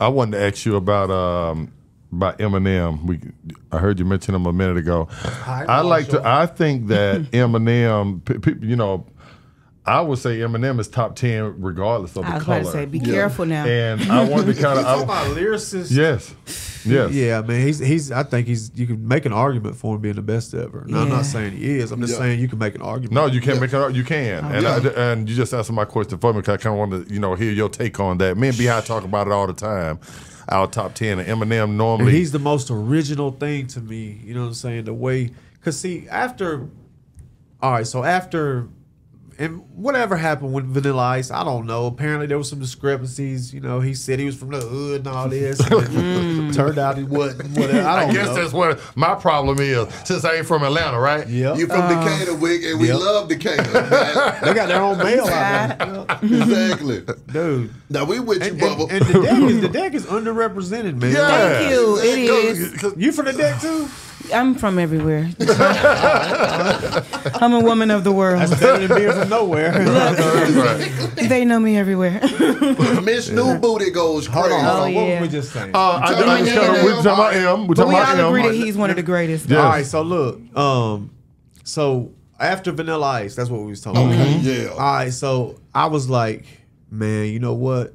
I wanted to ask you about Eminem. I heard you mention him a minute ago. I think that Eminem, you know, I would say Eminem is top 10 regardless of the color. I was about to say, be careful now. And I wanted to kind of talk about lyricists. Yes. Yeah, man. He's. I think you can make an argument for him being the best ever. Now, I'm not saying he is. I'm just saying you can make an argument. No, you can't make an argument. You can. And you just answered my question for me because I kind of want to, hear your take on that. Me and B.I. talk about it all the time. Our top 10 and Eminem normally. And he's the most original thing to me. You know what I'm saying? The way, cause see, after and whatever happened with Vanilla Ice, I don't know. Apparently there was some discrepancies. You know, he said he was from the hood and all this. And turned out he wasn't. Whatever. I guess that's what my problem is. Since I ain't from Atlanta, right? Yeah. You from Decatur, Wick, and we love Decatur. They got their own mail out there. Exactly. Dude. Now we with you, Bubba. And the deck is underrepresented, man. Yeah. Thank you. It is. You from the deck too? I'm from everywhere. I'm a woman of the world. That's better than being from nowhere. They know me everywhere. Miss New Booty goes crazy. What were we just saying? We talking about him. We all agree that he's one of the greatest. Yes. All right, so look. So after Vanilla Ice, that's what we was talking about. Yeah. All right, so I was like, man, you know what?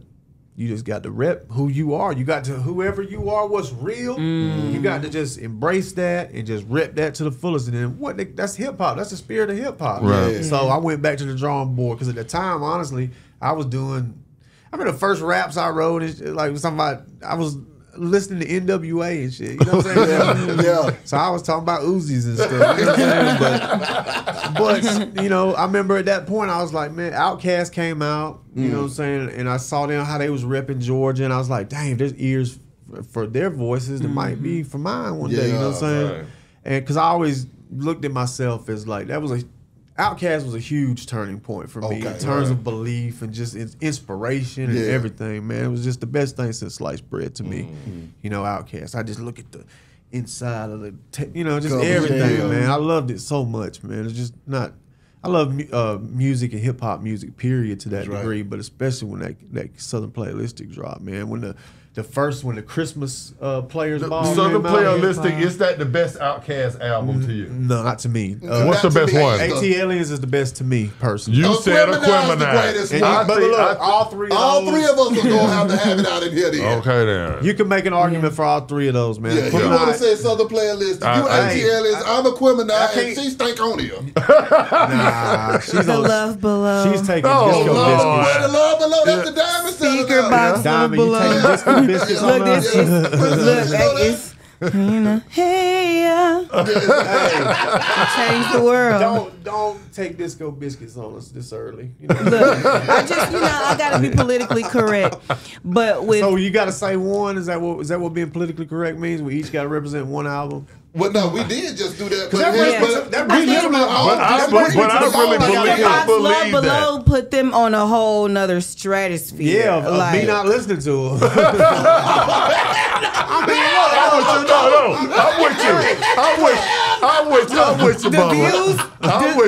You just got to rep who you are. You got to, whoever you are, what's real. You got to just embrace that and just rep that to the fullest. And then that's hip hop. That's the spirit of hip hop. Right. Yeah. So I went back to the drawing board because at the time, honestly, I was doing. I mean, the first raps I wrote is like somebody. I was listening to NWA and shit. You know what I'm saying? Yeah. So I was talking about Uzis and stuff. You know what I'm saying? But you know, I remember at that point I was like, man, Outkast came out. You know what I'm saying? And I saw them how they was repping Georgia, and I was like, dang, there's ears for their voices that might be for mine one day. You know what I'm saying? Right. And because I always looked at myself as like Outkast was a huge turning point for me in terms of belief and just inspiration and everything, man. It was just the best thing since sliced bread to me. You know, Outkast. I just look at the inside of the, just everything, man. I loved it so much, man. It's just not. I love music and hip hop music, period, to that degree, but especially when that Southern Playalistic dropped, man. When the Christmas Players Ball Southern Playalistic, is that the best Outkast album to you? No, not to me. What's the best one? AT Aliens is the best to me, personally. You said Aquemini. But look, all three of us are going to have it out in here then. Okay, then. You can make an argument for all three of those, man. Yeah, you want to say Southern Playalistic. You AT Aliens, I'm Aquemini, and she Stankonia. Nah, she's the Love Below. She's taking Disco Biscuits. The Love Below, that's the Diamond Speaker box Diamond, you below. taking Disco Biscuits on us? It's hey, change the world. Don't take Disco Biscuits on us this early. You know? Look, I gotta be politically correct. But so you gotta say one. Is that what being politically correct means? We each gotta represent one album. Well, no, we did just do that. But I really believe Love that. Below put them on a whole nother stratosphere. Yeah, me not listening to them. I'm with you,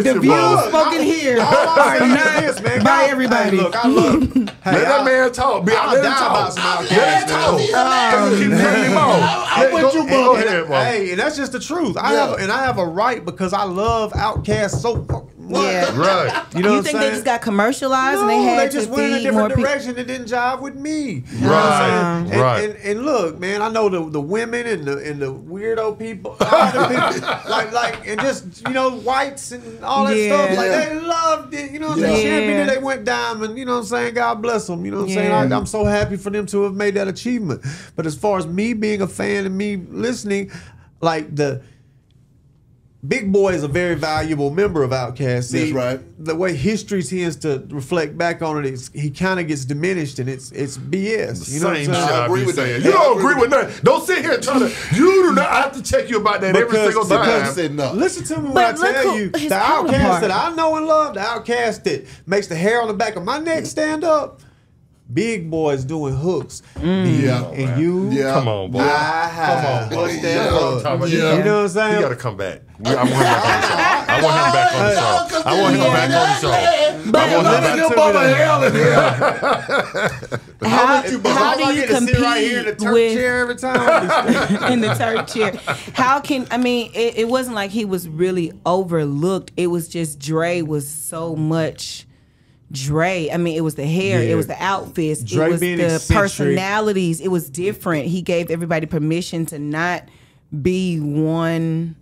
The views spoken here are not by everybody. Hey, look, let that man talk. Let him talk. I'm with you, Bubba. Hey, and that's just the truth. I have a right because I love Outkast so fucking much. Yeah. Right. You know what I'm saying? They just got commercialized and they had just to went in a feed more different people. direction that didn't jive with me. You know what I'm saying? Right. And look, man, I know the women and the weirdo people, all the people like and just whites and all that stuff. Like they loved it. You know what I'm saying? Champion, they went diamond. You know what I'm saying? God bless them. You know what I'm saying? I'm so happy for them to have made that achievement. But as far as me being a fan and me listening, like the Big Boy is a very valuable member of Outkast. That's right. The way history tends to reflect back on it is he kind of gets diminished, and it's BS. You know what I'm saying? I agree with that. You don't agree with that. Don't sit here and try to. You do not. I have to check you about that every single time. Listen to me when I tell you the Outkast that I know and love, the Outkast that makes the hair on the back of my neck stand up. Big Boys doing hooks. And you. Come on, boy. Come on, boy. You know what I'm saying? He got to come back. I want him back on the show. I want him back on the show. But how do you compete right here in the Turk chair every time? In the Turk chair? How can it wasn't like he was really overlooked. It was just Dre was so much Dre. I mean, it was the hair, it was the outfits, Dre it was being the eccentric. personalities. It was different. He gave everybody permission to not be one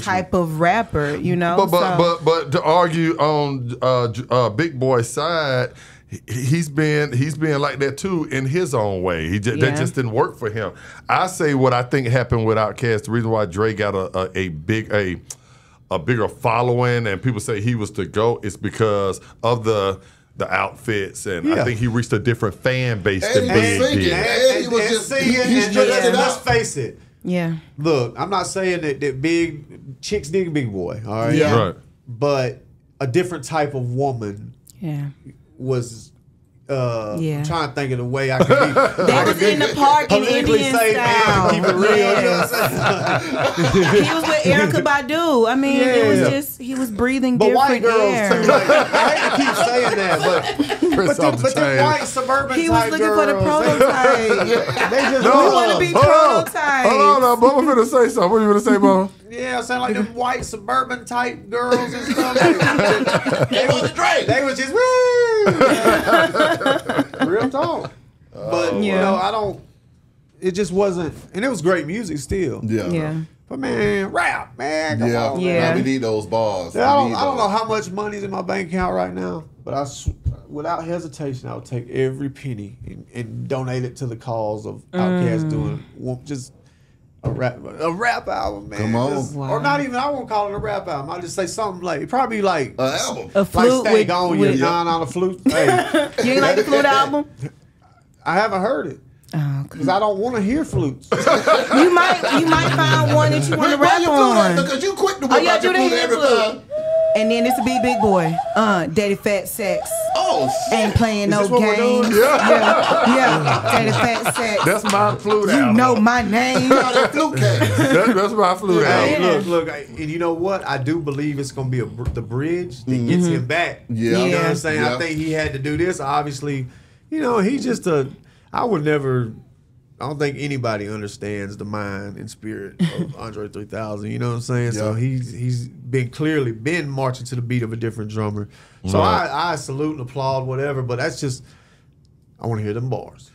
type of rapper, you know. But to argue on Big Boy's side, he's been like that too in his own way. That just didn't work for him. I say what I think happened with Outkast. The reason why Dre got a bigger following and people say he was the GOAT is because of the outfits, and I think he reached a different fan base than Big did. And he was just singing. Let's face it. Yeah. Look, I'm not saying that big chicks dig Big Boy, all right? Yeah. Right. But a different type of woman was I'm trying to think of the way I could be. They was in the park in Indian style. Keep it real. Yes. You know what I'm saying? He was with Erykah Badu. I mean, it was just he was breathing But different white girls air. too. Like, I hate to keep saying that, but the white suburban He was type looking girls, for the prototype. They just We want to be prototypes. Hold on, Bubba finna say something. What are you gonna say, Bubba? Yeah, sound like them white suburban type girls and stuff. They was just woo. Real talk. But you know, I don't. It just wasn't, and it was great music still. Yeah. But man, rap, man, come on. Yeah. We need those bars. I don't know how much money's in my bank account right now, but without hesitation, I would take every penny and donate it to the cause of Outkast doing just a rap album, man. Come on. Or not even, I won't call it a rap album. I'll just say something like, probably like an album. A flute like Stay Gone, you on a flute. Hey, You ain't like the flute album? I haven't heard it. Because I don't want to hear flutes. You might find one that you want to rap on. Because you quick to whip out your flute every time. And then this will be Big Boy. Daddy Fat Sex. Oh, shit. Ain't playing no this what we're games. doing? Yeah. Daddy Fat Sex. That's my flute You album. know my name. That flute case. That's my flute album. Hey, look, and you know what? I do believe it's going to be the bridge that gets him back. Yeah. You know what I'm saying? Yeah. I think he had to do this. Obviously, you know, he's just I don't think anybody understands the mind and spirit of Andre 3000. You know what I'm saying? Yeah. So he's clearly been marching to the beat of a different drummer. So I salute and applaud whatever, but that's just, I want to hear them bars.